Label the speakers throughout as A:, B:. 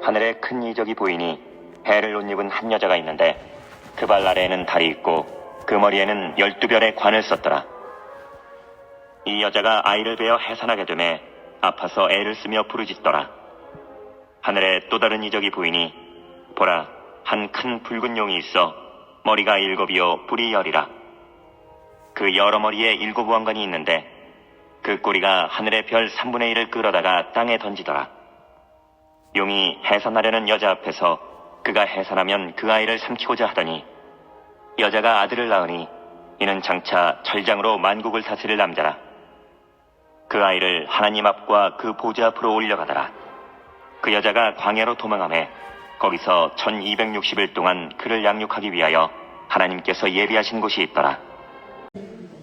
A: 하늘에 큰 이적이 보이니 해를 옷 입은 한 여자가 있는데 그 발 아래에는 달이 있고 그 머리에는 12별의 관을 썼더라. 이 여자가 아이를 베어 해산하게 되매 아파서 애를 쓰며 부르짖더라. 하늘에 또 다른 이적이 보이니 보라, 한 큰 붉은 용이 있어 머리가 7이요 뿔이 10이라. 그 여러 머리에 7 왕관이 있는데 그 꼬리가 하늘의 별 3분의 1을 끌어다가 땅에 던지더라. 용이 해산하려는 여자 앞에서 그가 해산하면 그 아이를 삼키고자 하더니 여자가 아들을 낳으니 이는 장차 철장으로 만국을 다스릴 남자라. 그 아이를 하나님 앞과 그 보좌 앞으로 올려가더라. 그 여자가 광야로 도망하매 거기서 1260일 동안 그를 양육하기 위하여 하나님께서 예비하신 곳이 있더라.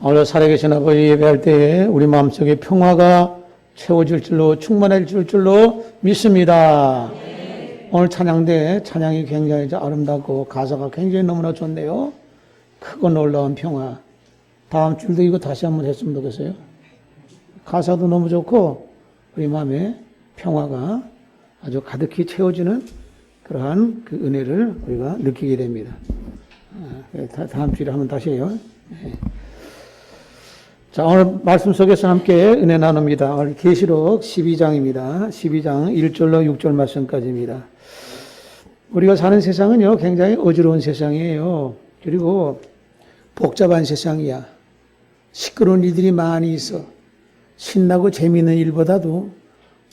B: 오늘 살아계신 아버지 예배할 때에 우리 마음속에 평화가 채워질 줄로 충만해질 줄로 믿습니다. 오늘 찬양대 찬양이 굉장히 아름답고 가사가 굉장히 너무나 좋네요. 크고 놀라운 평화. 다음 줄도 이거 다시 한번 했으면 좋겠어요. 가사도 너무 좋고 우리 마음에 평화가 아주 가득히 채워지는 그러한 그 은혜를 우리가 느끼게 됩니다. 다음 주에 한번 다시 해요. 자, 오늘 말씀 속에서 함께 은혜 나눕니다. 오늘 계시록 12장입니다. 12장 1절로 6절 말씀까지입니다. 우리가 사는 세상은요, 굉장히 어지러운 세상이에요. 그리고 복잡한 세상이야. 시끄러운 일들이 많이 있어. 신나고 재미있는 일보다도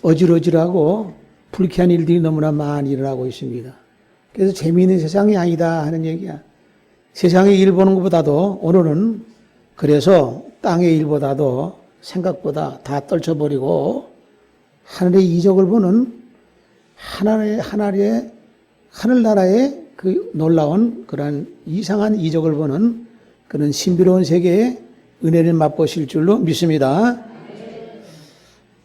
B: 어질어질하고 불쾌한 일들이 너무나 많이 일어나고 있습니다. 그래서 재미있는 세상이 아니다 하는 얘기야. 세상의 일 보는 것보다도 오늘은 그래서 땅의 일보다도 생각보다 다 떨쳐버리고 하늘의 이적을 보는 하늘나라의 그 놀라운 그런 이상한 이적을 보는 그런 신비로운 세계의 은혜를 맛보실 줄로 믿습니다.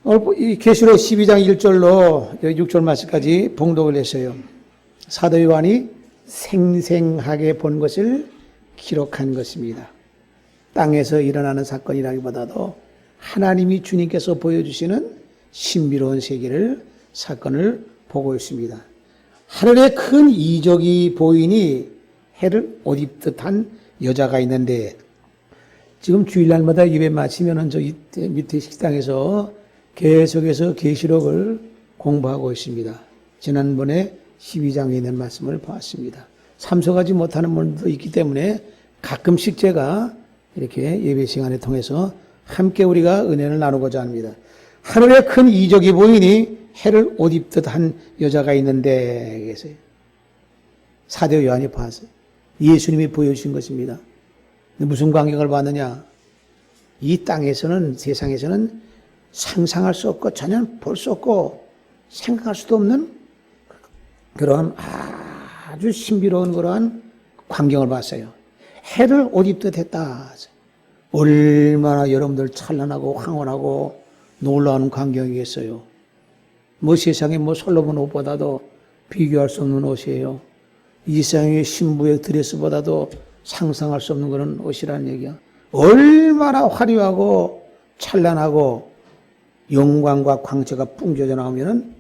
B: 오늘 계시록 12장 1절로 6절 말씀까지 봉독을 했어요. 사도 요한이 생생하게 본 것을 기록한 것입니다. 땅에서 일어나는 사건이라기보다도 하나님이 주님께서 보여주시는 신비로운 세계를 사건을 보고 있습니다. 하늘에 큰 이적이 보이니 해를 옷 입듯 한 여자가 있는데 지금 주일날마다 예배 마치면은 저 밑에 식당에서 계속해서 계시록을 공부하고 있습니다. 지난번에 12장에 있는 말씀을 봤습니다. 참석하지 못하는 분도 있기 때문에 가끔씩 제가 이렇게 예배 시간을 통해서 함께 우리가 은혜를 나누고자 합니다. 하늘에 큰 이적이 보이니 해를 옷 입듯 한 여자가 있는데 계세요. 사도 요한이 봤어요. 예수님이 보여주신 것입니다. 무슨 광경을 봤느냐? 이 땅에서는 세상에서는 상상할 수 없고 전혀 볼 수 없고 생각할 수도 없는 그러한 아주 신비로운 그러한 광경을 봤어요. 해를 옷 입듯 했다. 얼마나 여러분들 찬란하고 황홀하고 놀라운 광경이겠어요. 뭐 세상에 뭐 솔로몬 옷보다도 비교할 수 없는 옷이에요. 이 세상의 신부의 드레스보다도 상상할 수 없는 그런 옷이라는 얘기야. 얼마나 화려하고 찬란하고 영광과 광채가 뿜겨져 나오면은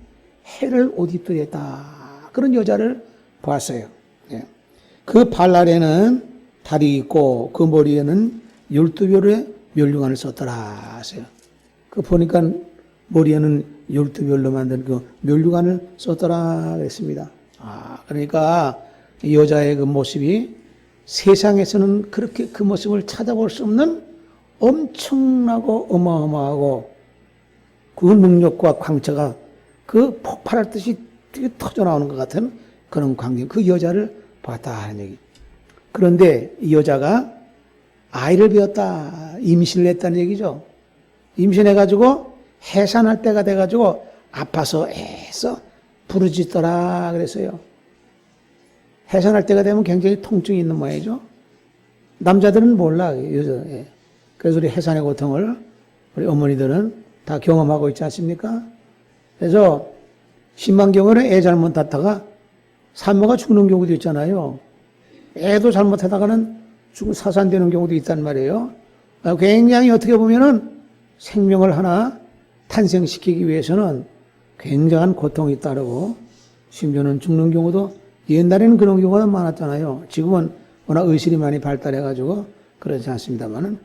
B: 해를 옷 입듯 했다. 그런 여자를 봤어요. 그 발 아래는 달이 있고 그 머리에는 12별의 멸류관을 썼더라 하세요. 그 보니까 머리에는 12별로 만든 그 멸류관을 썼더라 그랬습니다. 그러니까 이 여자의 그 모습이 세상에서는 그렇게 그 모습을 찾아볼 수 없는 엄청나고 어마어마하고 그 능력과 광채가 그 폭발할 듯이 터져 나오는 것 같은 그런 광경, 그 여자를 봤다 하는 얘기. 그런데 이 여자가 아이를 배웠다, 임신을 했다는 얘기죠. 임신해가지고 해산할 때가 돼가지고 아파서 애써 부르짖더라 그랬어요. 해산할 때가 되면 굉장히 통증이 있는 모양이죠. 남자들은 몰라, 여자. 그래서 우리 해산의 고통을 우리 어머니들은 다 경험하고 있지 않습니까? 그래서 신만경으로 애 잘못 낳다가 산모가 죽는 경우도 있잖아요. 애도 잘못하다가는 사산되는 경우도 있단 말이에요. 굉장히 어떻게 보면은 생명을 하나 탄생시키기 위해서는 굉장한 고통이 따르고 심지어는 죽는 경우도 옛날에는 그런 경우가 많았잖아요. 지금은 워낙 의술이 많이 발달해가지고 그러지 않습니다만은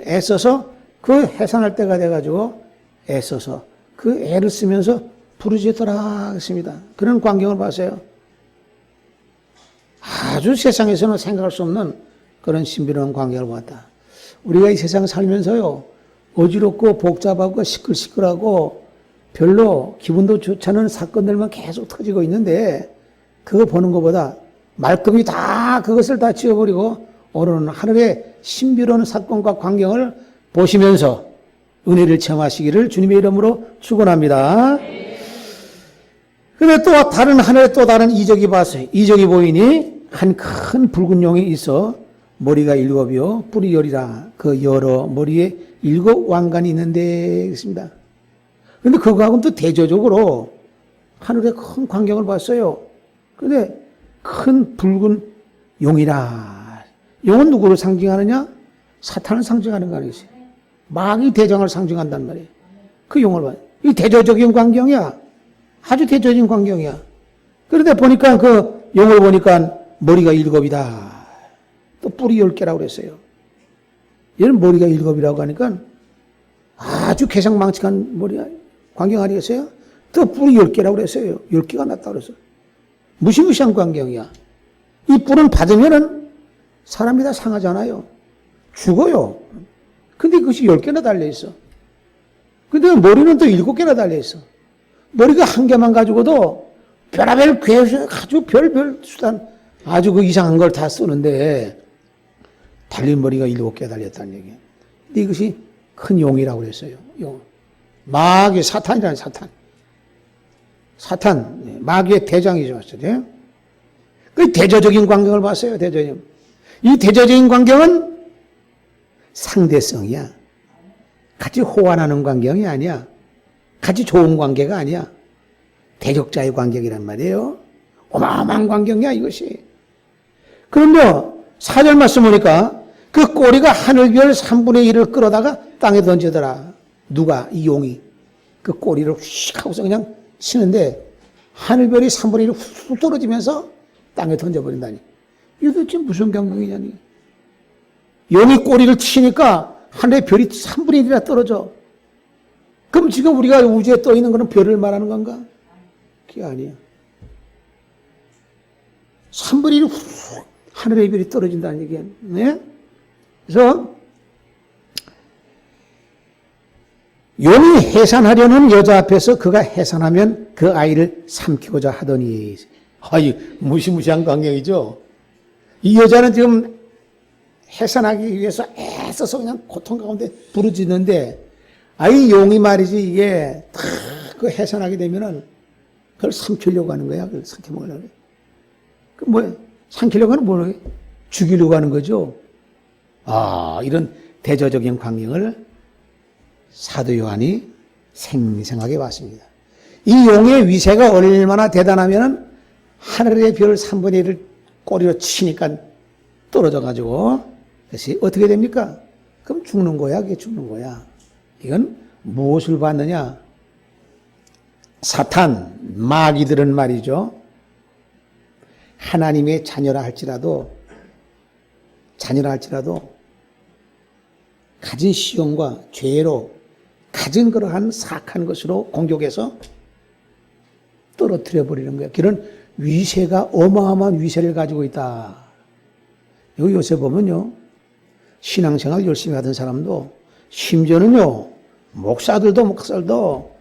B: 애써서 그 해산할 때가 돼가지고 애써서 그 애를 쓰면서 부르짖더라 했습니다. 그런 광경을 봤어요. 아주 세상에서는 생각할 수 없는 그런 신비로운 광경을 보았다. 우리가 이 세상 살면서요, 어지럽고 복잡하고 시끌시끌하고 별로 기분도 좋지 않은 사건들만 계속 터지고 있는데 그거 보는 것보다 말끔히 다 그것을 다 지워버리고 오늘은 하늘의 신비로운 사건과 광경을 보시면서 은혜를 체험하시기를 주님의 이름으로 축원합니다. 근데 또 다른 하늘에 또 다른 이적이 봤어요. 이적이 보이니 한 큰 붉은 용이 있어 머리가 7이요 뿔이 10이라 그 여러 머리에 7 왕관이 있는데 있습니다. 근데 그거하고는 또 대조적으로 하늘에 큰 광경을 봤어요. 근데 큰 붉은 용이라. 용은 누구를 상징하느냐? 사탄을 상징하는 거 아니겠어요? 마귀 대장을 상징한단 말이에요. 그 용을 봐요. 이 대조적인 광경이야. 아주 대조적인 광경이야. 그런데 보니까 그 용을 보니까 머리가 7이다. 또 뿔이 10개라고 그랬어요. 얘는 머리가 7이라고 하니까 아주 개성망측한 머리가 광경 아니겠어요? 또 뿔이 10개라고 그랬어요. 10개가 났다고 그랬어요. 무시무시한 광경이야. 이 뿔은 받으면은 사람이 다 상하잖아요. 죽어요. 근데 그것이 10개나 달려있어. 근데 머리는 또 7개나 달려있어. 머리가 한 개만 가지고도 별의별 아주 별별 수단 아주 그 이상한 걸 다 쓰는데 달린 머리가 7개 달렸다는 얘기예요. 근데 이것이 큰 용이라고 그랬어요. 용. 마귀 사탄이라는 사탄. 사탄, 마귀의 대장이죠. 그 대조적인 광경을 봤어요. 대조적인. 이 대조적인 광경은 상대성이야. 같이 호환하는 광경이 아니야. 같이 좋은 관계가 아니야. 대적자의 관계이란 말이에요. 어마어마한 광경이야 이것이. 그런데 4절 말씀 보니까 그 꼬리가 하늘별 3분의 1을 끌어다가 땅에 던지더라. 누가? 이 용이. 그 꼬리를 휙 하고서 그냥 치는데 하늘별이 3분의 1이 훅 떨어지면서 땅에 던져버린다니. 이게 도대체 무슨 광경이냐니. 용이 꼬리를 치니까 하늘의 별이 3분의 1이나 떨어져. 그럼 지금 우리가 우주에 떠 있는 것은 별을 말하는 건가? 그게 아니야. 3분의 1이 훅 하늘의 별이 떨어진다는 얘기야. 네? 그래서 용이 해산하려는 여자 앞에서 그가 해산하면 그 아이를 삼키고자 하더니. 아이, 무시무시한 광경이죠. 이 여자는 지금 해산하기 위해서 애써서 그냥 고통 가운데 부르짖는데, 아이 용이 말이지, 이게 다 그 해산하게 되면은 그걸 삼키려고 하는 거야. 그걸 삼켜 먹으려고 해. 그 뭐야? 삼키려고 하는 뭐야? 죽이려고 하는 거죠. 아, 이런 대조적인 광경을 사도 요한이 생생하게 봤습니다. 이 용의 위세가 얼마나 대단하면은 하늘의 별 3분의 1을 꼬리로 치니까 떨어져 가지고, 그것이 어떻게 됩니까? 그럼 죽는 거야. 그게 죽는 거야. 이건 무엇을 봤느냐? 사탄, 마귀들은 말이죠. 하나님의 자녀라 할지라도 가진 시험과 죄로 가진 그러한 사악한 것으로 공격해서 떨어뜨려 버리는 거야. 그런 위세가 어마어마한 위세를 가지고 있다. 여기 요새 보면요, 신앙생활 열심히 하던 사람도, 심지어는요, 목사들도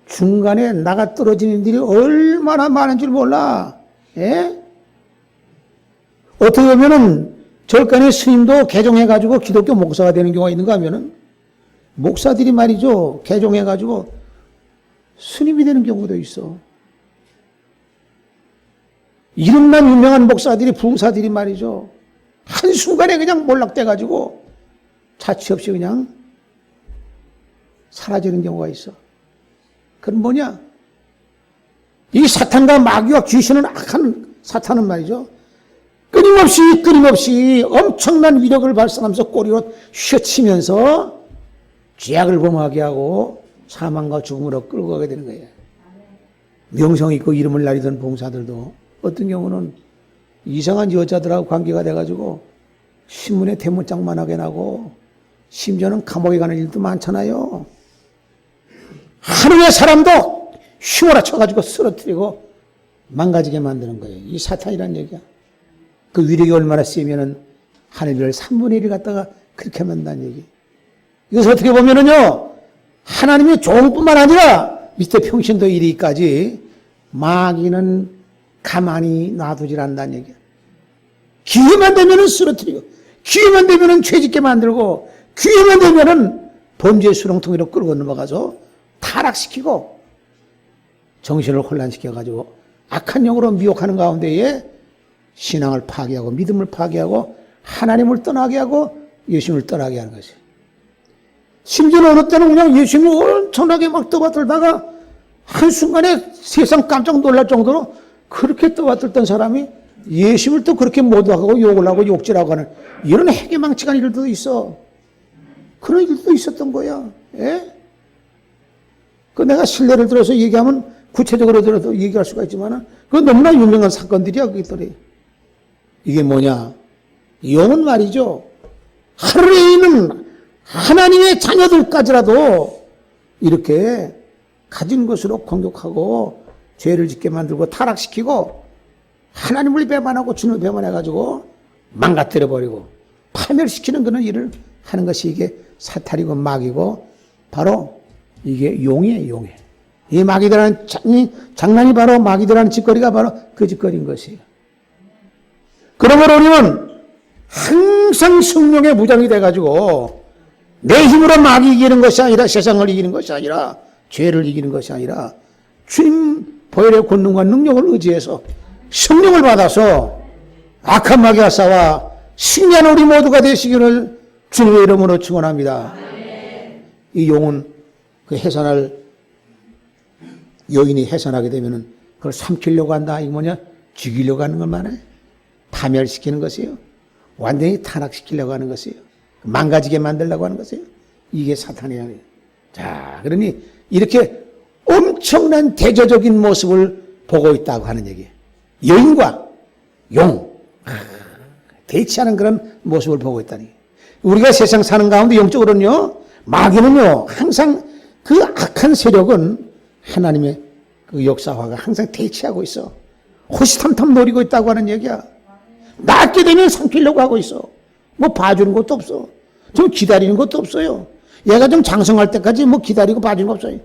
B: 중간에 나가 떨어지는 일이 얼마나 많은 줄 몰라. 예? 어떻게 보면은 절간의 스님도 개종해가지고 기독교 목사가 되는 경우가 있는가 하면은, 목사들이 말이죠, 개종해가지고 스님이 되는 경우도 있어. 이름만 유명한 목사들이, 부사들이 말이죠, 한순간에 그냥 몰락돼가지고 자취 없이 그냥 사라지는 경우가 있어. 그건 뭐냐? 이 사탄과 마귀와 귀신은 악한 사탄은 말이죠, 끊임없이 엄청난 위력을 발산하면서 꼬리로 휘어치면서 죄악을 범하게 하고 사망과 죽음으로 끌고 가게 되는 거예요. 명성 있고 이름을 날리던 봉사들도 어떤 경우는 이상한 여자들하고 관계가 돼가지고 신문에 대문짝만하게 나고 심지어는 감옥에 가는 일도 많잖아요. 하늘의 사람도 휘몰아쳐가지고 쓰러뜨리고 망가지게 만드는 거예요. 이 사탄이란 얘기야. 그 위력이 얼마나 세면은 하늘별 3분의 1을 갖다가 그렇게 만든다는 얘기. 이것을 어떻게 보면은요, 하나님의 종뿐만 아니라 밑에 평신도 이르기까지 마귀는 가만히 놔두질 않는다는 얘기야. 기회만 되면은 쓰러뜨리고, 기회만 되면은 죄짓게 만들고, 기회만 되면은 범죄의 수렁통이로 끌고 넘어가서 타락시키고 정신을 혼란시켜가지고 악한 영으로 미혹하는 가운데에 신앙을 파괴하고 믿음을 파괴하고 하나님을 떠나게 하고 예수님을 떠나게 하는 것이. 심지어 어느 때는 그냥 예수님을 엄청나게 막 떠받들다가 한순간에 세상 깜짝 놀랄 정도로 그렇게 떠받들던 사람이 예수님을 또 그렇게 모독하고 욕을 하고 욕질하고 하는 이런 해괴망측한 일들도 있어. 그런 일도 있었던 거야. 예? 그 내가 신뢰를 들어서 얘기하면 구체적으로 들어도 얘기할 수가 있지만 그건 너무나 유명한 사건들이야. 그것들이. 이게 뭐냐? 영은 말이죠. 하늘에 있는 하나님의 자녀들까지라도 이렇게 가진 것으로 공격하고 죄를 짓게 만들고 타락시키고 하나님을 배반하고 주님을 배반해가지고 망가뜨려버리고 파멸시키는 그런 일을 하는 것이 이게 사탄이고 마귀고 바로 이게 용이에요. 용해. 이 마귀들하는 장난이 바로 마귀들하는 짓거리가 바로 그 짓거리인 것이에요. 그러므로 우리는 항상 성령의 무장이 돼가지고 내 힘으로 마귀 이기는 것이 아니라 세상을 이기는 것이 아니라 죄를 이기는 것이 아니라 주님 보혈의 권능과 능력을 의지해서 성령을 받아서 악한 마귀와 싸워 승리하는 우리 모두가 되시기를 주님의 이름으로 축원합니다. 이 용은 그 해산할 여인이 해산하게 되면은 그걸 삼키려고 한다. 이거 뭐냐? 죽이려고 하는 것만 해. 파멸시키는 것이에요. 완전히 타락시키려고 하는 것이에요. 망가지게 만들려고 하는 것이에요. 이게 사탄이야. 자, 그러니 이렇게 엄청난 대조적인 모습을 보고 있다고 하는 얘기예요. 여인과 용. 대치하는 그런 모습을 보고 있다니. 우리가 세상 사는 가운데 영적으로는요, 마귀는요, 항상 그 악한 세력은 하나님의 그 역사화가 항상 대치하고 있어. 호시탐탐 노리고 있다고 하는 얘기야. 낫게 되면 삼키려고 하고 있어. 뭐 봐주는 것도 없어. 좀 기다리는 것도 없어요. 얘가 좀 장성할 때까지 뭐 기다리고 봐주는 거 없어요.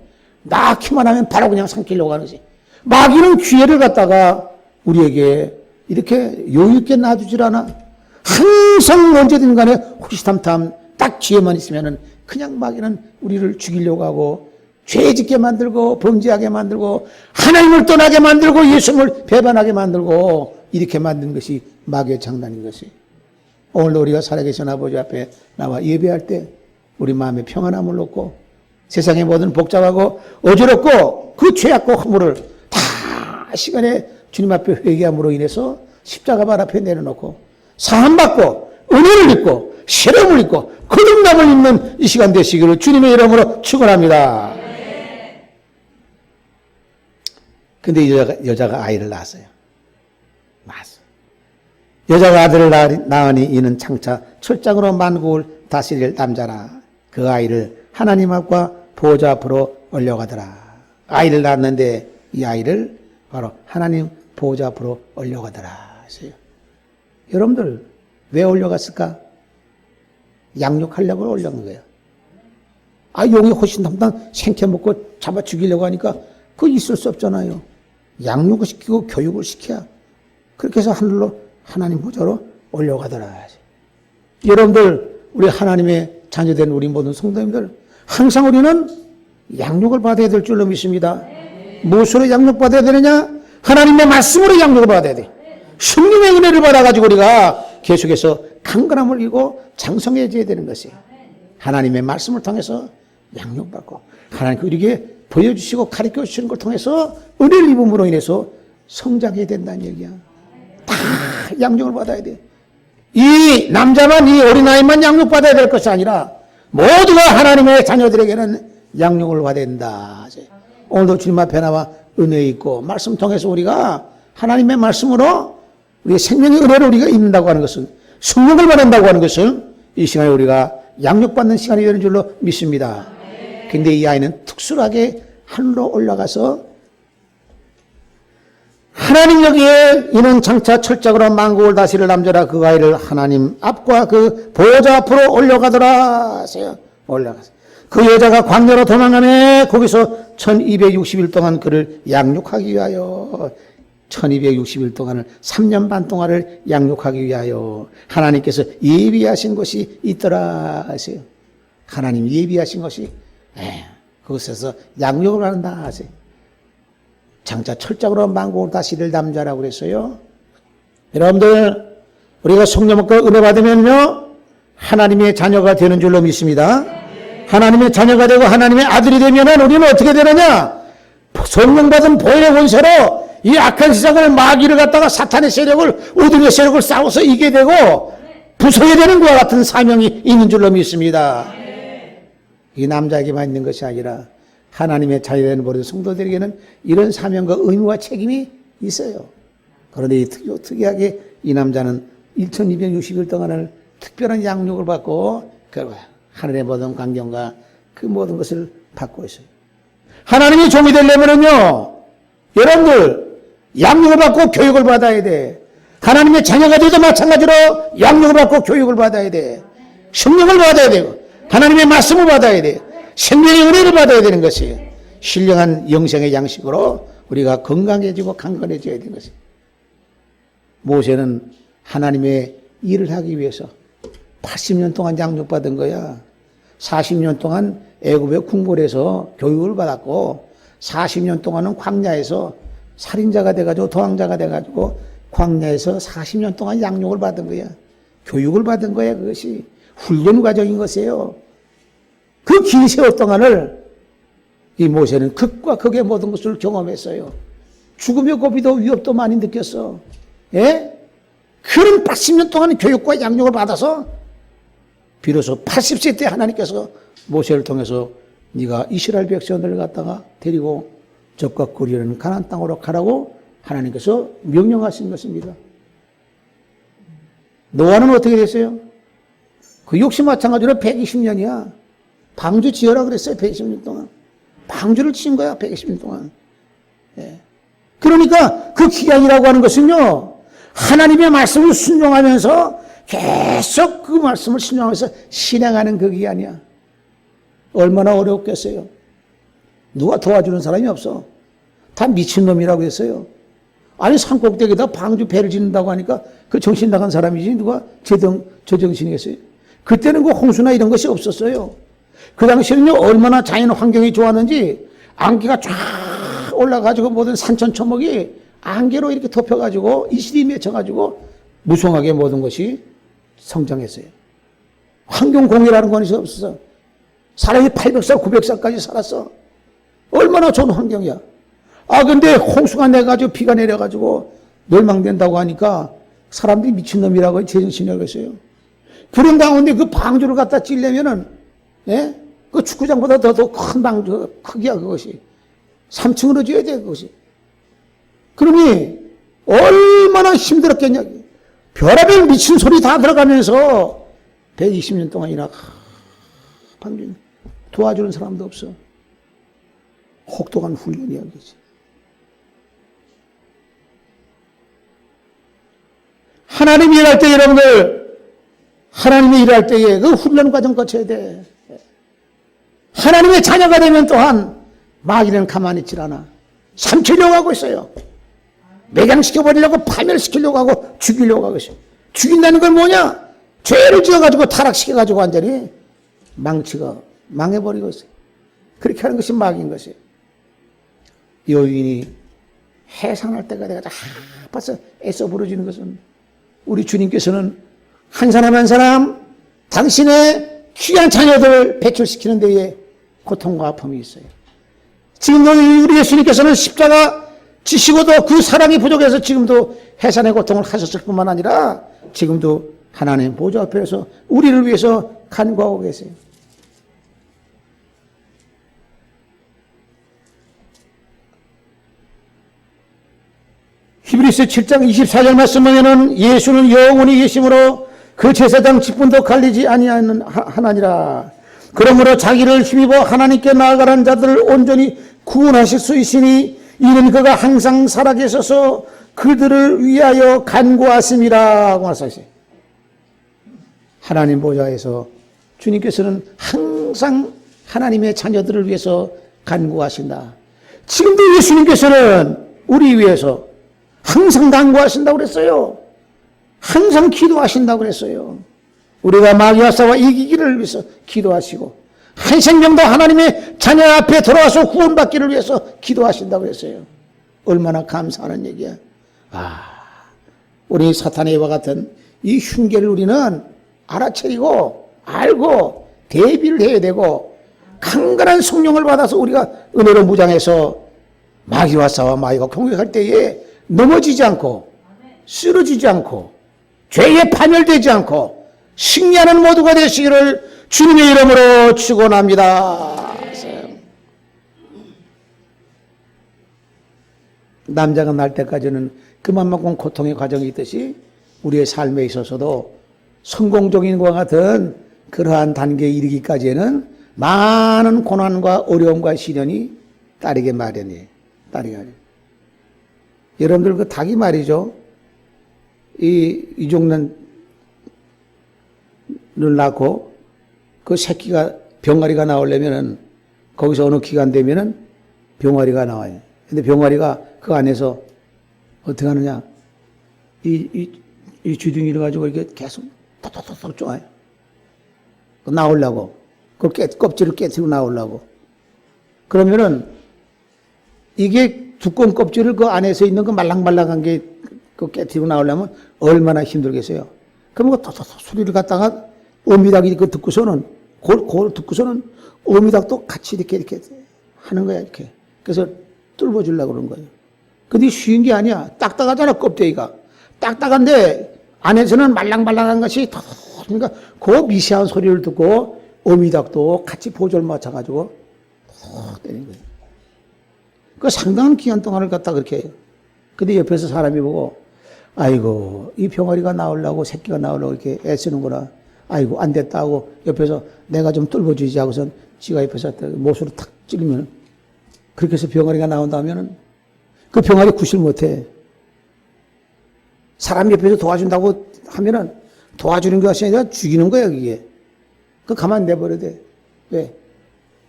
B: 낳기만 하면 바로 그냥 삼키려고 하는 거지. 마귀는 기회를 갖다가 우리에게 이렇게 여유있게 놔두질 않아. 항상 언제든 간에 호시탐탐 딱 기회만 있으면은 그냥 마귀는 우리를 죽이려고 하고 죄짓게 만들고 범죄하게 만들고 하나님을 떠나게 만들고 예수님을 배반하게 만들고 이렇게 만든 것이 마귀의 장난인 것이. 오늘도 우리가 살아계신 아버지 앞에 나와 예배할 때 우리 마음에 평안함을 얻고 세상의 모든 복잡하고 어지럽고 그 죄악과 허물을 다 시간에 주님 앞에 회개함으로 인해서 십자가 발 앞에 내려놓고 사함받고 은혜를 입고 시름을 입고 거듭남을 입는 이 시간 되시기를 주님의 이름으로 축원합니다. 근데 여자가 아이를 낳았어요. 낳았어. 여자가 아들을 낳으니 이는 장차 철장으로 만국을 다스릴 남자라. 그 아이를 하나님 앞과 보호자 앞으로 올려가더라. 아이를 낳았는데 이 아이를 바로 하나님 보호자 앞으로 올려가더라. 하세요. 여러분들 왜 올려갔을까? 양육하려고 올려간 거예요. 아, 용이 호신탐탐 생켜먹고 잡아 죽이려고 하니까 그거 있을 수 없잖아요. 양육을 시키고 교육을 시켜야 그렇게 해서 하늘로 하나님 보좌로 올려가더라. 여러분들 우리 하나님의 자녀된 우리 모든 성도님들 항상 우리는 양육을 받아야 될 줄로 믿습니다. 무엇으로 양육받아야 되느냐? 하나님의 말씀으로 양육을 받아야 돼. 성령의 은혜를 받아가지고 우리가 계속해서 강건함을 이고 장성해져야 되는 것이에요. 하나님의 말씀을 통해서 양육받고 하나님께 우리에게 보여주시고 가르쳐주시는 걸 통해서 은혜를 입음으로 인해서 성장해야 된다는 얘기야. 다 양육을 받아야 돼. 이 남자만 이 어린아이만 양육받아야 될 것이 아니라 모두가 하나님의 자녀들에게는 양육을 받아야 된다. 오늘도 주님 앞에 나와 은혜 있고 말씀 통해서 우리가 하나님의 말씀으로 우리의 생명의 은혜를 우리가 입는다고 하는 것은 성령을 받는다고 하는 것은 이 시간에 우리가 양육받는 시간이 되는 줄로 믿습니다. 근데 이 아이는 특수하게 하늘로 올라가서 하나님 여기에 이는 장차 철저하로 만국을 다스릴 남자라 그 아이를 하나님 앞과 그 보호자 앞으로 올려가더라 하세요. 올라가서 그 여자가 광야로 도망가며 거기서 1260일 동안 그를 양육하기 위하여 1260일 동안을 3년 반 동안을 양육하기 위하여 하나님께서 예비하신 것이 있더라 하세요. 하나님 예비하신 것이 그곳에서 양육을 한다 하세요. 장차 철저하로 만국을 다스릴 남자라고 그랬어요. 여러분들 우리가 성령과 은혜 받으면요 하나님의 자녀가 되는 줄로 믿습니다. 하나님의 자녀가 되고 하나님의 아들이 되면은 우리는 어떻게 되느냐? 성령 받은 보혈의 권세로 이 악한 세상을 마귀를 갖다가 사탄의 세력을 어둠의 세력을 싸워서 이기게 되고 부서야 되는 것과 같은 사명이 있는 줄로 믿습니다. 이 남자에게만 있는 것이 아니라 하나님의 자녀되는 모든 성도들에게는 이런 사명과 의무와 책임이 있어요. 그런데 특이하게 이 남자는 1260일 동안을 특별한 양육을 받고 하늘의 모든 광경과 그 모든 것을 받고 있어요. 하나님의 종이 되려면은요, 여러분들 양육을 받고 교육을 받아야 돼. 하나님의 자녀가 돼도 마찬가지로 양육을 받고 교육을 받아야 돼. 성령을 받아야 되고 하나님의 말씀을 받아야 돼. 생명의 은혜를 받아야 되는 것이 신령한 영생의 양식으로 우리가 건강해지고 강건해져야 되는 것이. 모세는 하나님의 일을 하기 위해서 80년 동안 양육받은 거야. 40년 동안 애굽에 궁궐에서 교육을 받았고 40년 동안은 광야에서 살인자가 돼가지고 도망자가 돼가지고 광야에서 40년 동안 양육을 받은 거야. 교육을 받은 거야. 그것이 훈련 과정인 것이에요. 그 긴 세월 동안을 이 모세는 극과 극의 모든 것을 경험했어요. 죽음의 고비도 위협도 많이 느꼈어. 예? 그런 80년 동안 교육과 양육을 받아서 비로소 80세 때 하나님께서 모세를 통해서 네가 이스라엘 백성들을 갖다가 데리고 적과 꿀이라는 가나안 땅으로 가라고 하나님께서 명령하신 것입니다. 노아는 어떻게 됐어요? 그 역시 마찬가지로 120년이야. 방주 지어라 그랬어요. 120년 동안. 방주를 지은 거야. 120년 동안. 예. 그러니까 그 기간이라고 하는 것은요. 하나님의 말씀을 순종하면서 계속 그 말씀을 순종하면서 실행하는 그 기간이야. 얼마나 어렵겠어요. 누가 도와주는 사람이 없어. 다 미친놈이라고 했어요. 아니 산꼭대기에다 방주 배를 짓는다고 하니까 그 정신 나간 사람이지 누가 제정신이겠어요. 그때는 그 홍수나 이런 것이 없었어요. 그 당시에는요 얼마나 자연 환경이 좋았는지 안개가 쫙 올라가지고 모든 산천초목이 안개로 이렇게 덮여가지고 이슬이 맺혀가지고 무성하게 모든 것이 성장했어요. 환경공해라는 것이 없어서 사람이 800살 900살까지 살았어. 얼마나 좋은 환경이야. 아 근데 홍수가 내가지고 비가 내려가지고 멸망된다고 하니까 사람들이 미친놈이라고 제정신이라고 했어요. 그런 가운데 그 방주를 갖다 찌려면은 예? 그 축구장보다 더 큰 방주 크기야 그것이. 3층으로 지어야 돼 그것이. 그러니 얼마나 힘들었겠냐. 별의별 미친 소리 다 들어가면서 120년 동안이나 방주 도와주는 사람도 없어. 혹독한 훈련이야 그것이. 하나님이 일할 때 여러분들 하나님이 일할 때에 그 훈련 과정 거쳐야 돼. 하나님의 자녀가 되면 또한 마귀는 가만히 있질 않아. 삼키려고 하고 있어요. 매장시켜버리려고 파멸시키려고 하고 죽이려고 하고 있어요. 죽인다는 건 뭐냐? 죄를 지어가지고 타락시켜가지고 완전히 망해버리고 있어요. 그렇게 하는 것이 마귀인 것이에요. 여인이 해산할 때가 돼가지고 아파서 애써 부르짖는 것은 우리 주님께서는 한 사람 한 사람 당신의 귀한 자녀들을 배출시키는 데에 고통과 아픔이 있어요. 지금도 우리 예수님께서는 십자가 지시고도 그 사랑이 부족해서 지금도 해산의 고통을 하셨을 뿐만 아니라 지금도 하나님 보좌 앞에서 우리를 위해서 간구하고 계세요. 히브리서 7장 24절 말씀 보면은 예수는 영원히 계심으로 그 제사장 직분도 갈리지 하나니라. 그러므로 자기를 힘입어 하나님께 나아가는 자들을 온전히 구원하실 수 있으니 이는 그가 항상 살아계셔서 그들을 위하여 간구하심이라. 말씀하세요. 하나님 보좌에서 주님께서는 항상 하나님의 자녀들을 위해서 간구하신다. 지금도 예수님께서는 우리 위해서 항상 간구하신다고 그랬어요. 항상 기도하신다고 그랬어요. 우리가 마귀와 싸워 이기기를 위해서 기도하시고 한 생명도 하나님의 자녀 앞에 돌아와서 구원받기를 위해서 기도하신다고 그랬어요. 얼마나 감사하는 얘기야. 우리 사탄의 와 같은 이 흉계를 우리는 알아차리고 알고 대비를 해야 되고 강건한 성령을 받아서 우리가 은혜로 무장해서 마귀와 싸워 마귀가 공격할 때에 넘어지지 않고 쓰러지지 않고 죄에 파멸되지 않고 승리하는 모두가 되시기를 주님의 이름으로 축원합니다. 남자가 날 때까지는 그만큼 고통의 과정이 있듯이 우리의 삶에 있어서도 성공적인 것과 같은 그러한 단계에 이르기까지는 많은 고난과 어려움과 시련이 따르게 마련이에요. 여러분들 그 닭이 말이죠. 이 종년을 낳고 그 새끼가 병아리가 나오려면은 거기서 어느 기간 되면은 병아리가 나와요. 근데 병아리가 그 안에서 어떻게 하느냐. 이 주둥이를 가지고 이렇게 계속 톡톡톡 쪼아요. 나오려고. 그 껍질을 깨트리고 나오려고. 그러면은 이게 두꺼운 껍질을 그 안에서 있는 그 말랑말랑한 게 그 깨트리고 나오려면 얼마나 힘들겠어요. 그럼 그 톡톡톡 소리를 갖다가 어미닭이 그 듣고서는 그걸 듣고서는 어미닭도 같이 이렇게 하는 거야 이렇게. 그래서 뚫어주려고 그러는 거예요. 근데 쉬운 게 아니야. 딱딱하잖아 껍데기가. 딱딱한데 안에서는 말랑말랑한 것이 그러니까 그 미세한 소리를 듣고 어미닭도 같이 보조를 맞춰가지고 때리는 거예요. 그 상당한 기간 동안을 갖다 그렇게 해요. 근데 옆에서 사람이 보고 아이고 이 병아리가 나오려고 새끼가 나오려고 이렇게 애쓰는구나. 아이고 안 됐다 하고 옆에서 내가 좀 뚫어주지 하고선 지가 옆에서 못으로 탁 찌르면 그렇게 해서 병아리가 나온다 하면은 그 병아리 구실 못해. 사람 옆에서 도와준다고 하면은 도와주는 것이 아니라 죽이는 거야 그게. 그 가만 내버려야 돼. 왜?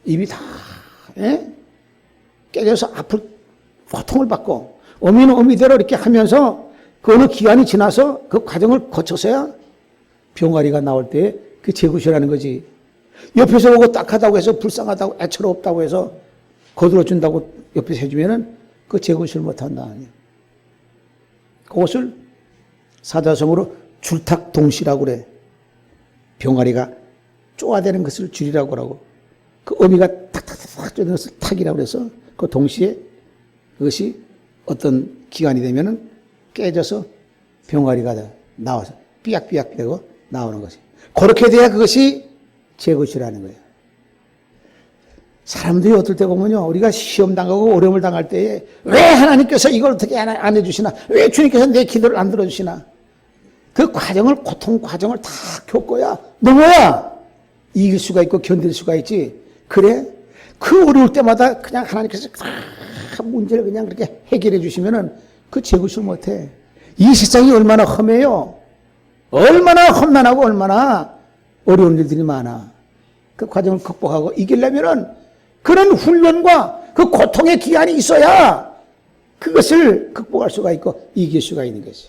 B: 입이 다 깨져서 아플 고통을 받고 어미는 어미대로 이렇게 하면서 그 어느 기간이 지나서 그 과정을 거쳐서야 병아리가 나올 때 그 재구실하는 거지. 옆에서 보고 딱하다고 해서 불쌍하다고 애처롭다고 해서 거들어준다고 옆에서 해주면은 그 재구실 못한다. 그것을 사자성어로 줄탁동시라고 그래. 병아리가 쪼아대는 것을 줄이라고 하고 그 어미가 탁탁탁탁 쪼는 것을 탁이라고 해서 그 동시에 그것이 어떤 기간이 되면은 깨져서 병아리가 나와서 삐약삐약 되고 나오는 것이. 그렇게 돼야 그것이 제것이라는 거예요. 사람들이 어떨 때 보면요. 우리가 시험 당하고 어려움을 당할 때에 왜 하나님께서 이걸 어떻게 안 해주시나? 왜 주님께서 내 기도를 안 들어주시나? 그 과정을, 고통 과정을 다 겪어야 넘어야 이길 수가 있고 견딜 수가 있지. 그래? 그 어려울 때마다 그냥 하나님께서 다 문제를 그냥 그렇게 해결해 주시면은 그 제구실 못해. 이 세상이 얼마나 험해요. 얼마나 험난하고 얼마나 어려운 일들이 많아. 그 과정을 극복하고 이기려면은 그런 훈련과 그 고통의 기한이 있어야 그것을 극복할 수가 있고 이길 수가 있는 것이.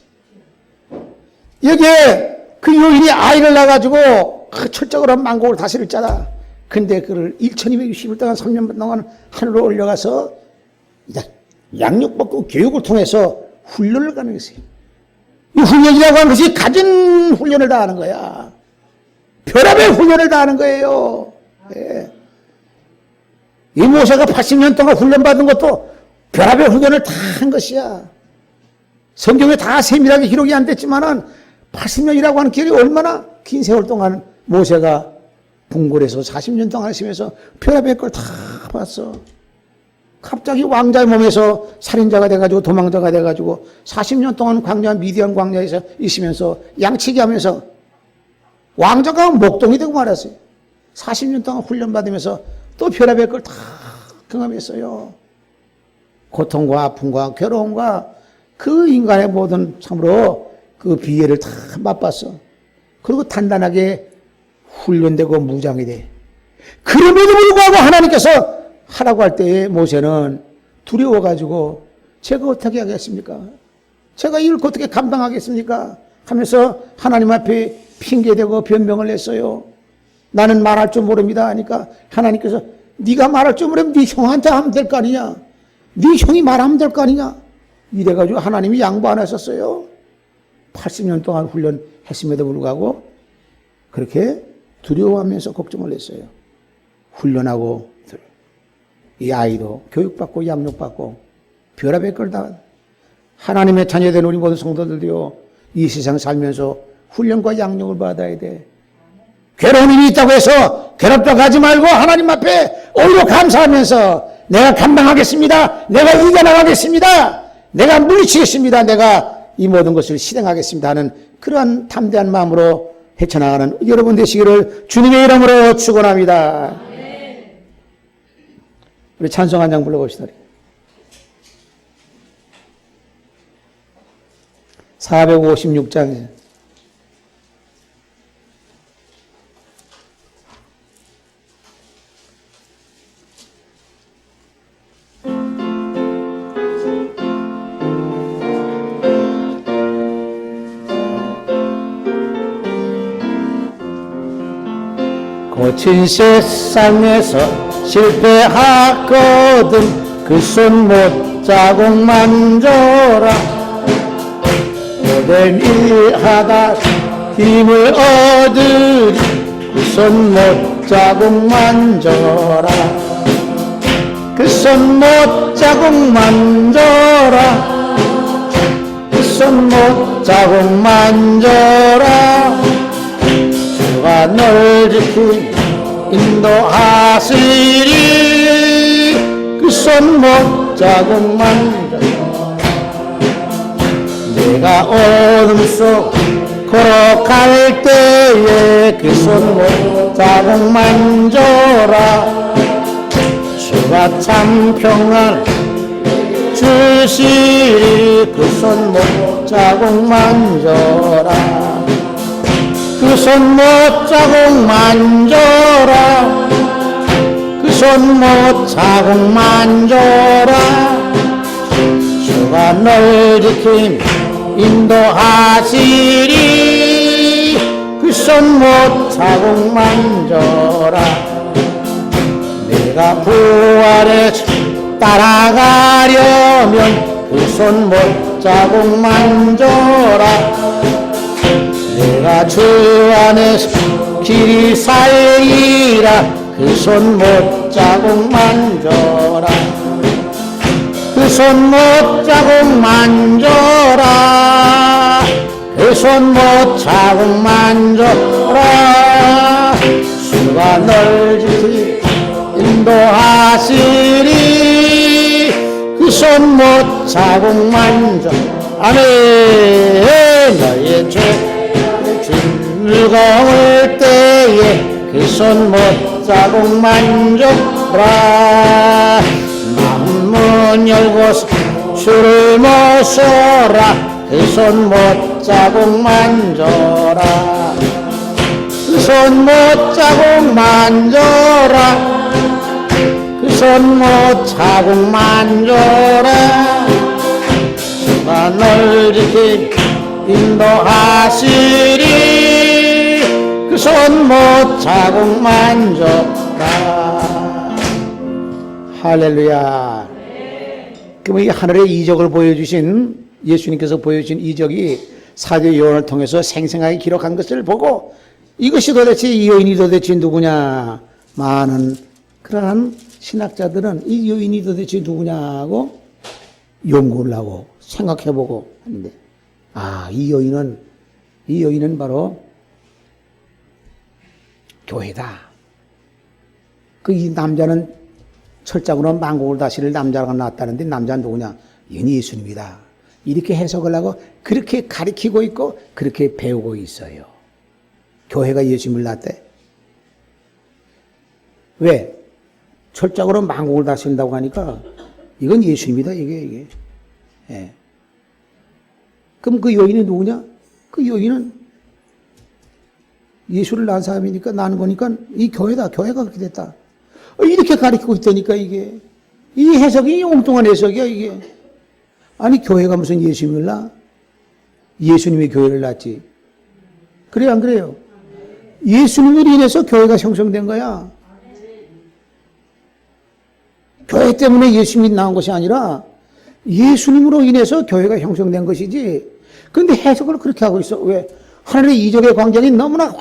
B: 여기에 그 여인이 아이를 낳아가지고 철저하게 만국을 다스릴 자다. 근데 그를 1260일 동안 3년 동안 하늘로 올려가서 양육 먹고 교육을 통해서 훈련을 가는 것이에요. 이 훈련이라고 하는 것이 가진 훈련을 다 하는 거야. 별압의 훈련을 다 하는 거예요. 예. 이 모세가 80년 동안 훈련받은 것도 별압의 훈련을 다 한 것이야. 성경에 다 세밀하게 기록이 안 됐지만은 80년이라고 하는 기억이 얼마나 긴 세월 동안 모세가 궁궐에서 40년 동안 하시면서 별압의 걸 다 봤어. 갑자기 왕자의 몸에서 살인자가 돼가지고 도망자가 돼가지고 40년 동안 광야, 미디안 광야에서 있으면서 양치기 하면서 왕자가 목동이 되고 말았어요. 40년 동안 훈련받으면서 또 별의별 걸 다 경험했어요. 고통과 아픔과 괴로움과 그 인간의 모든 참으로 그 비애를 다 맛봤어. 그리고 단단하게 훈련되고 무장이 돼. 그럼에도 불구하고 하나님께서 하라고 할 때에 모세는 두려워가지고 제가 어떻게 하겠습니까? 제가 이걸 어떻게 감당하겠습니까? 하면서 하나님 앞에 핑계대고 변명을 했어요. 나는 말할 줄 모릅니다 하니까 하나님께서 네가 말할 줄 모르면 네 형한테 하면 될 거 아니냐? 네 형이 말하면 될 거 아니냐? 이래가지고 하나님이 양보 안 하셨어요. 80년 동안 훈련했음에도 불구하고 그렇게 두려워하면서 걱정을 했어요. 훈련하고 이 아이도 교육받고 양육받고 별의별 걸 다 하나님의 자녀된 우리 모든 성도들도요. 이 세상 살면서 훈련과 양육을 받아야 돼. 괴로운 일이 있다고 해서 괴롭다고 하지 말고 하나님 앞에 오히려 감사하면서 내가 감당하겠습니다. 내가 이겨나가겠습니다. 내가 물리치겠습니다. 내가 이 모든 것을 실행하겠습니다 하는 그러한 담대한 마음으로 헤쳐나가는 여러분 되시기를 주님의 이름으로 축원합니다. 우리 찬송 한 장 불러봅시다. 456장. 거친 세상에서 실패하거든 그 손 못 자국 만져라. 오랜 일하다 힘을 얻으리 그 손 못 자국 만져라. 그 손 못 자국 만져라. 그 손 못 자국 만져라. 주가 널 지키 인도하시리 그 손 못 자국 만져라. 내가 어둠 속 걸어갈 때에 그 손 못 자국 만져라. 주가 참 평안 주시리 그 손 못 자국 만져라. 그 손 못 자국 만져라. 그 손 못 자국 만져라. 주가 널 지킴 인도하시리 그 손 못 자국 만져라. 내가 부활에 따라가려면 그 손 못 자국 만져라. 내가 주 안에서 길이 살리라 그 손 못 자국 만져라. 그 손 못 자국 만져라. 그 손 못 자국 만져라. 주가 널 지키 인도하시리 그 손 못 자국 만져. 아멘. 너의 죄 즐거울 때에 그 손 못 자국 만져라. 마음 문 열고서 주를 모셔라. 그 손 못 자국 만져라. 그 손 못 자국 만져라. 그 손 못 자국 만져라. 주가 널 지키 인도하시리 그 손 못 자국 만져라. 할렐루야. 그럼 이 하늘의 이적을 보여주신 예수님께서 보여주신 이적이 사도 요한을 통해서 생생하게 기록한 것을 보고 이것이 도대체 이 여인이 도대체 누구냐. 많은 그러한 신학자들은 이 여인이 도대체 누구냐고 연구를 하고 생각해보고 하는데 이 여인은 바로 교회다. 그 이 남자는 철장으로 만국을 다스릴 남자가 나왔다는데 남자는 누구냐? 이건 예수님이다. 이렇게 해석을 하고 그렇게 가르치고 있고 그렇게 배우고 있어요. 교회가 예수님을 낳았대. 왜? 철장으로 만국을 다스린다고 하니까 이건 예수님이다. 이게. 예. 그럼 그 여인이 누구냐? 그 여인은 예수를 낳은 사람이니까 낳은 거니까 이 교회다. 교회가 그렇게 됐다. 이렇게 가르치고 있다니까 이게. 이 해석이 엉뚱한 해석이야 이게. 아니 교회가 무슨 예수님을 낳아? 예수님이 교회를 낳지. 그래요 안 그래요? 예수님으로 인해서 교회가 형성된 거야. 교회 때문에 예수님이 나온 것이 아니라 예수님으로 인해서 교회가 형성된 것이지. 그런데 해석을 그렇게 하고 있어. 왜? 하늘의 이적의 광경이 너무나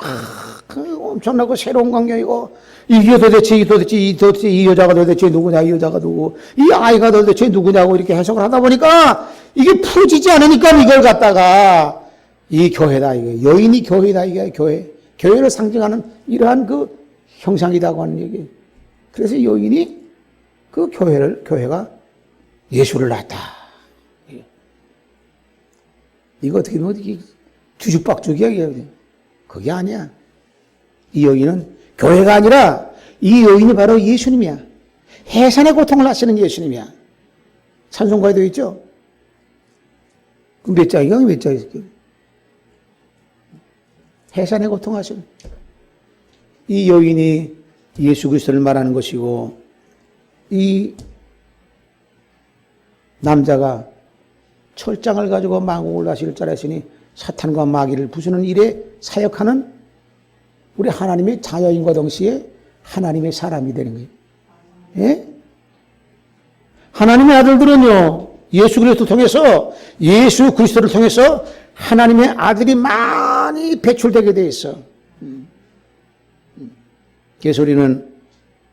B: 엄청나고 새로운 광경이고 이게 도대체 이 여자가 도대체 누구냐, 이 여자가 누구, 이 아이가 도대체 누구냐고 이렇게 해석을 하다 보니까 이게 풀어지지 않으니까 이걸 갖다가 이 교회다, 이게 여인이 교회다, 이게 교회를 상징하는 이러한 그 형상이라고 하는 얘기. 그래서 여인이 그 교회가 예수를 낳았다. 이거 어떻게 보면 이게 뒤죽박죽이야, 이게. 그게 아니야. 이 여인은 교회가 아니라 이 여인이 바로 예수님이야. 해산의 고통을 하시는 예수님이야. 찬송가에 되어 있죠? 그 몇 장이가 몇 장이 있을게요? 해산의 고통 하시는. 이 여인이 예수 그리스도를 말하는 것이고 이 남자가 철장을 가지고 만국을 다스릴 자라 했으니 사탄과 마귀를 부수는 일에 사역하는 우리 하나님의 자녀인과 동시에 하나님의 사람이 되는 거예요. 예? 하나님의 아들들은요, 예수 그리스도를 통해서 하나님의 아들이 많이 배출되게 돼 있어. 그래서 우리는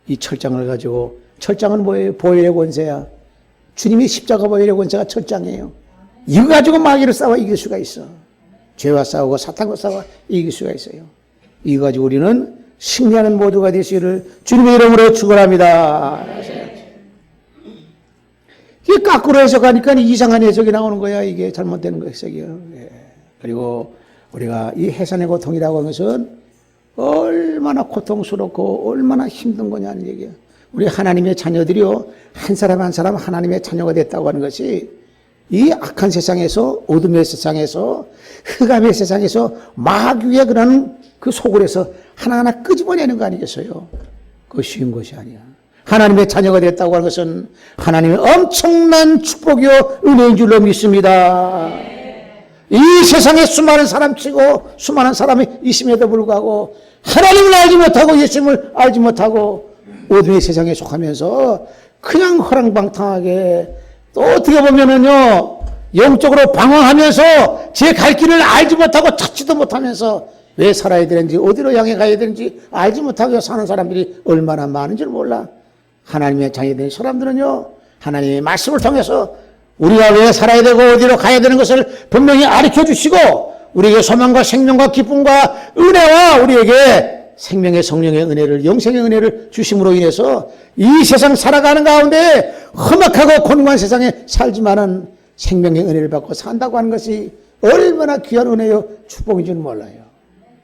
B: 이 철장을 가지고, 철장은 뭐예요? 보혈의 권세야. 주님이 십자가 보혈의 권세가 철장이에요. 이거 가지고 마귀를 싸워 이길 수가 있어. 죄와 싸우고 사탄과 싸워 이길 수가 있어요. 이거 가지고 우리는 승리하는 모두가 되시기를 주님의 이름으로 축원합니다. 이게 거꾸로 해석하니까 이상한 해석이 나오는 거야. 이게 잘못되는 해석이에요. 예. 그리고 우리가 이 해산의 고통이라고 하는 것은 얼마나 고통스럽고 얼마나 힘든 거냐는 얘기야. 우리 하나님의 자녀들이요, 한 사람 한 사람 하나님의 자녀가 됐다고 하는 것이 이 악한 세상에서, 어둠의 세상에서, 흑암의 세상에서 마귀의 그런 그 속을에서 하나하나 끄집어내는 거 아니겠어요? 그거 쉬운 것이 아니야. 하나님의 자녀가 됐다고 하는 것은 하나님의 엄청난 축복이요 은혜인 줄로 믿습니다. 이 세상에 수많은 사람 치고 수많은 사람이 있음에도 불구하고 하나님을 알지 못하고 예수님을 알지 못하고 어둠의 세상에 속하면서 그냥 허랑방탕하게 또 어떻게 보면은요 영적으로 방황하면서 제 갈 길을 알지 못하고 찾지도 못하면서 왜 살아야 되는지 어디로 향해 가야 되는지 알지 못하고 사는 사람들이 얼마나 많은지 몰라. 하나님의 자녀된 사람들은요 하나님의 말씀을 통해서 우리가 왜 살아야 되고 어디로 가야 되는 것을 분명히 가르쳐 주시고 우리에게 소망과 생명과 기쁨과 은혜와 우리에게 생명의 성령의 은혜를 영생의 은혜를 주심으로 인해서 이 세상 살아가는 가운데 험악하고 곤고한 세상에 살지만은 생명의 은혜를 받고 산다고 하는 것이 얼마나 귀한 은혜요 축복인 줄 몰라요.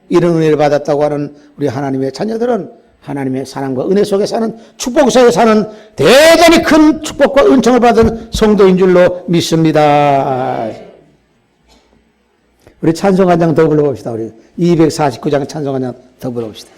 B: 이런 은혜를 받았다고 하는 우리 하나님의 자녀들은 하나님의 사랑과 은혜 속에 사는 축복 속에 사는 대단히 큰 축복과 은총을 받은 성도인 줄로 믿습니다. 우리 찬송 한 장 더 불러봅시다. 우리 249장 찬송 한 장 더 불러봅시다.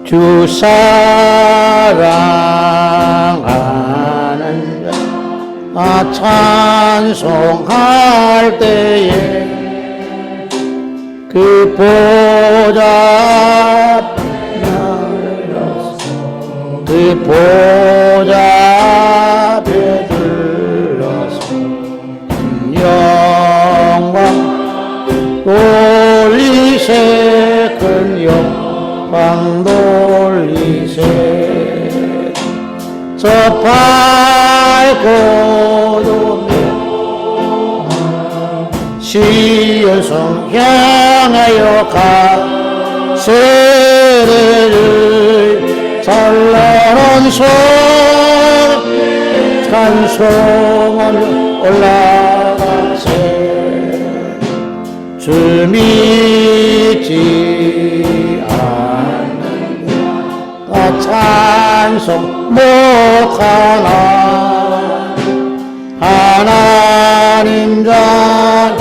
B: 주 사랑하는 자 찬송할 때에 그 보좌 그 보좌 앞에 들러서 영광 돌리세 그 땅 돌리세 저 밝고 시온성 향하여 가세를 찬란한 손 찬송하며 올라가세 주 믿지 않는 찬송 못하나 하나님 참된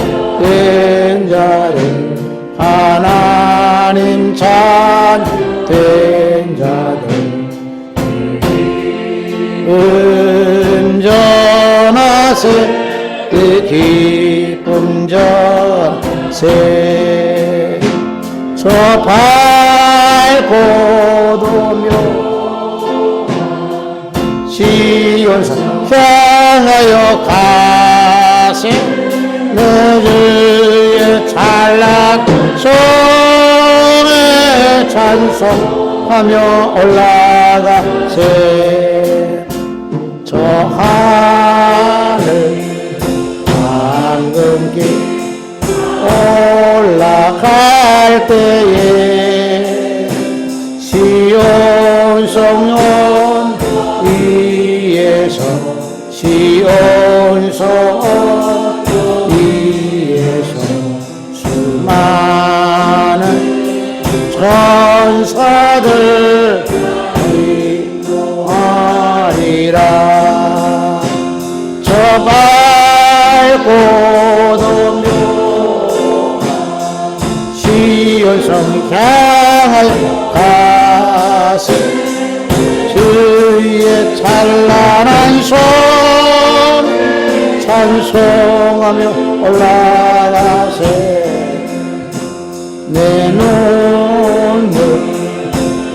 B: 자들 하나님 참된 자들 은전하세 그 기쁨 전세 저 밝고 도며 시온산 향하여 가세 너희의 찬란 손에 찬송하며 올라가세 저 하늘 황금길 올라갈 때에 시온 성전 위에서 시온 성 위에서 수많은 천사들 기도하리라 저 밝고 도며 시온성 향하여 가세 주의 찬란한 손 찬송하며 올라가세 내 눈물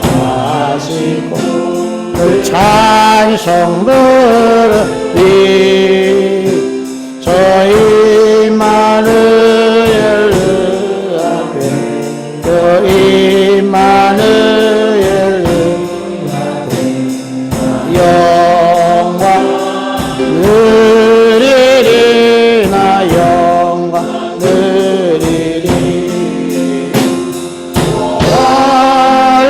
B: 마시고 그 찬송들이 저희 마누엘 앞에 저희 마누엘 앞에 영광 누리리 나 영광 누리리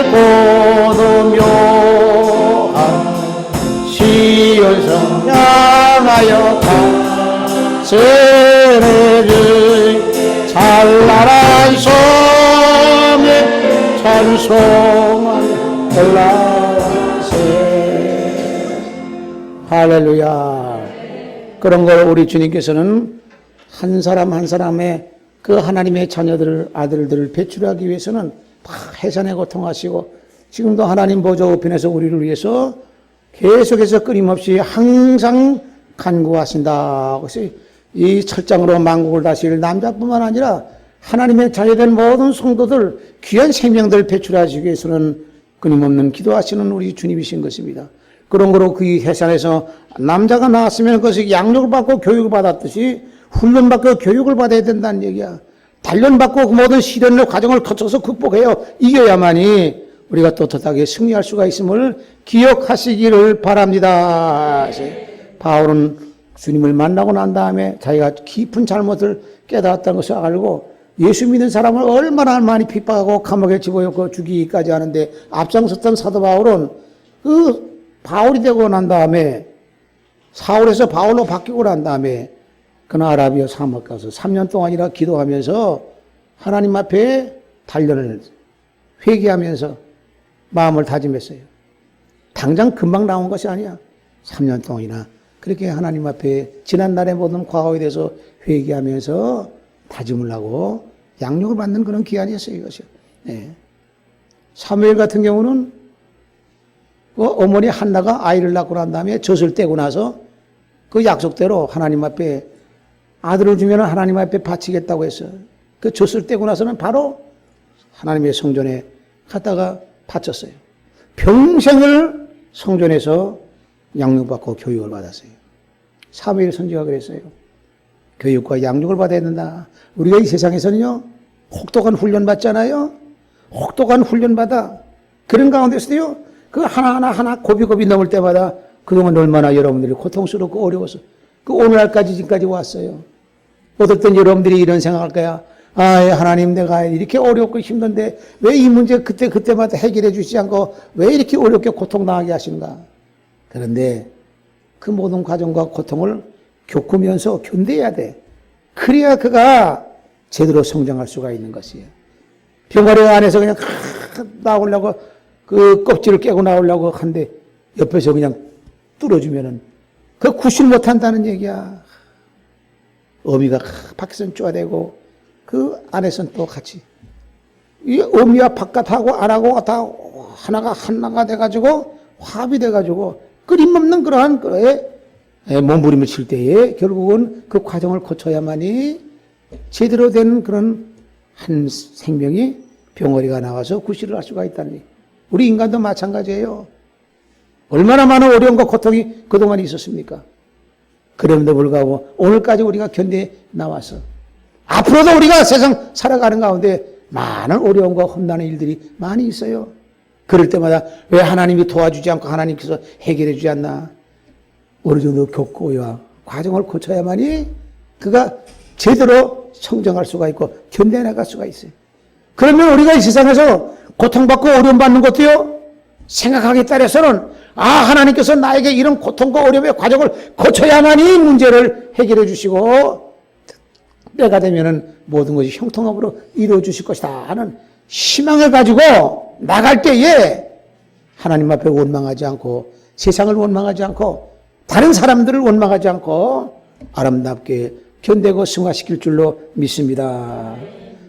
B: 밝고도 묘한 시온성 향하여 가세를 찬란한 섬에 찬송하며 올라가세 할렐루야. 그런 걸 우리 주님께서는 한 사람 한 사람의 그 하나님의 자녀들 아들들을 배출하기 위해서는 다 해산에 고통하시고 지금도 하나님 보좌 우편에서 우리를 위해서 계속해서 끊임없이 항상 간구하신다. 그래서 이 철장으로 만국을 다스릴 남자뿐만 아니라 하나님의 자녀된 모든 성도들 귀한 생명들 배출하시기 위해서는 끊임없는 기도하시는 우리 주님이신 것입니다. 그런 거로 그 해산에서 남자가 나왔으면 그것이 양육을 받고 교육을 받았듯이 훈련받고 교육을 받아야 된다는 얘기야. 단련받고 그 모든 시련의 과정을 거쳐서 극복해요. 이겨야만이 우리가 떳떳하게 승리할 수가 있음을 기억하시기를 바랍니다. 바울은 주님을 만나고 난 다음에 자기가 깊은 잘못을 깨달았다는 것을 알고 예수 믿는 사람을 얼마나 많이 핍박하고 감옥에 집어넣고 죽이기까지 하는데 앞장섰던 사도 바울은 그 바울이 되고 난 다음에 사울에서 바울로 바뀌고 난 다음에 그는 아라비아 사막 가서 3년 동안이나 기도하면서 하나님 앞에 단련을 회개하면서 마음을 다짐했어요. 당장 금방 나온 것이 아니야. 3년 동안이나 그렇게 하나님 앞에 지난날의 모든 과거에 대해서 회개하면서 다짐을 하고 양육을 받는 그런 기간이었어요. 이것이요. 네. 사무엘 같은 경우는 그 어머니 한나가 아이를 낳고 난 다음에 젖을 떼고 나서 그 약속대로 하나님 앞에 아들을 주면 하나님 앞에 바치겠다고 했어요. 그 젖을 떼고 나서는 바로 하나님의 성전에 갔다가 바쳤어요. 평생을 성전에서 양육받고 교육을 받았어요. 사무엘 선지가 그랬어요. 교육과 양육을 받아야 된다. 우리가 이 세상에서는요, 혹독한 훈련 받잖아요. 혹독한 훈련 받아. 그런 가운데서도요, 그 하나하나 고비고비 넘을 때마다 그동안 얼마나 여러분들이 고통스럽고 어려워서 그 오늘날까지 지금까지 왔어요. 어떨 땐 여러분들이 이런 생각할 거야. 아, 하나님 내가 이렇게 어렵고 힘든데 왜 이 문제 그때마다 해결해 주시지 않고 왜 이렇게 어렵게 고통당하게 하시는가. 그런데 그 모든 과정과 고통을 겪으면서 견뎌야 돼. 그래야 그가 제대로 성장할 수가 있는 것이에요. 병아리 안에서 그냥 나오려고 그 껍질을 깨고 나오려고 하는데 옆에서 그냥 뚫어주면은 그 구실 못한다는 얘기야. 어미가 밖에서는 쪼아대고 그 안에서는 또 같이 이 어미와 바깥하고 안하고 다 하나가 돼가지고 화합이 돼가지고 끊임없는 그러한 몸부림을 칠 때에 결국은 그 과정을 거쳐야만이 제대로 된 그런 한 생명이 병어리가 나와서 구실을 할 수가 있다는 얘기. 우리 인간도 마찬가지예요. 얼마나 많은 어려움과 고통이 그동안 있었습니까? 그럼에도 불구하고 오늘까지 우리가 견뎌 나와서 앞으로도 우리가 세상 살아가는 가운데 많은 어려움과 험난한 일들이 많이 있어요. 그럴 때마다 왜 하나님이 도와주지 않고 하나님께서 해결해 주지 않나? 어느 정도 겪고야 과정을 거쳐야만이 그가 제대로 성장할 수가 있고 견뎌나갈 수가 있어요. 그러면 우리가 이 세상에서 고통받고 어려움 받는 것도요, 생각하기에 따라서는 하나님께서 나에게 이런 고통과 어려움의 과정을 거쳐야만이 문제를 해결해 주시고 때가 되면은 모든 것이 형통함으로 이루어 주실 것이다 하는 희망을 가지고 나갈 때에 하나님 앞에 원망하지 않고 세상을 원망하지 않고 다른 사람들을 원망하지 않고 아름답게 견디고 승화시킬 줄로 믿습니다.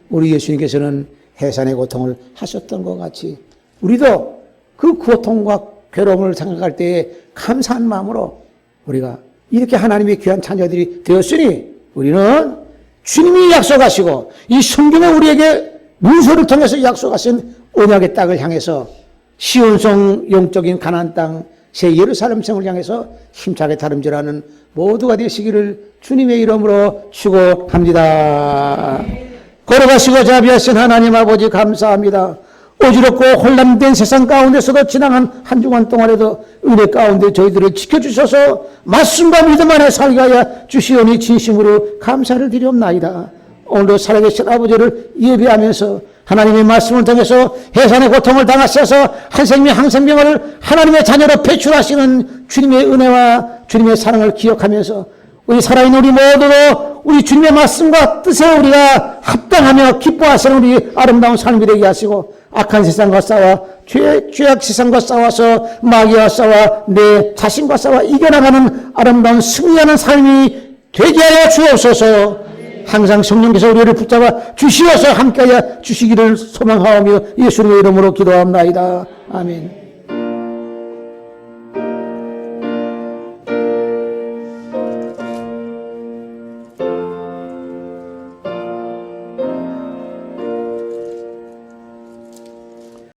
B: 우리 예수님께서는 해산의 고통을 하셨던 것 같이 우리도 그 고통과 괴로움을 생각할 때에 감사한 마음으로 우리가 이렇게 하나님의 귀한 자녀들이 되었으니 우리는 주님이 약속하시고 이 성경에 우리에게 문서를 통해서 약속하신 언약의 땅을 향해서 시온성 영적인 가나안 땅 새 예루살렘 성을 향해서 힘차게 다름질하는 모두가 되시기를 주님의 이름으로 축원합니다. 걸어가시고 자비하신 하나님 아버지 감사합니다. 어지럽고 혼란된 세상 가운데서도 지나간 한 주간 동안에도 은혜 가운데 저희들을 지켜주셔서 말씀과 믿음 안에 살게 하여 주시오니 진심으로 감사를 드리옵나이다. 오늘도 살아계신 아버지를 예배하면서 하나님의 말씀을 통해서 해산의 고통을 당하셔서 한 생명 한 생명을 하나님의 자녀로 배출하시는 주님의 은혜와 주님의 사랑을 기억하면서 우리 살아있는 우리 모두도 우리 주님의 말씀과 뜻에 우리가 합당하며 기뻐하시는 우리 아름다운 삶이 되게 하시고 악한 세상과 싸워 죄악 세상과 싸워서 마귀와 싸워 내 자신과 싸워 이겨나가는 아름다운 승리하는 삶이 되게 하여 주옵소서. 항상 성령께서 우리를 붙잡아 주시어서 함께하여 주시기를 소망하오며 예수님의 이름으로 기도합나이다. 아멘.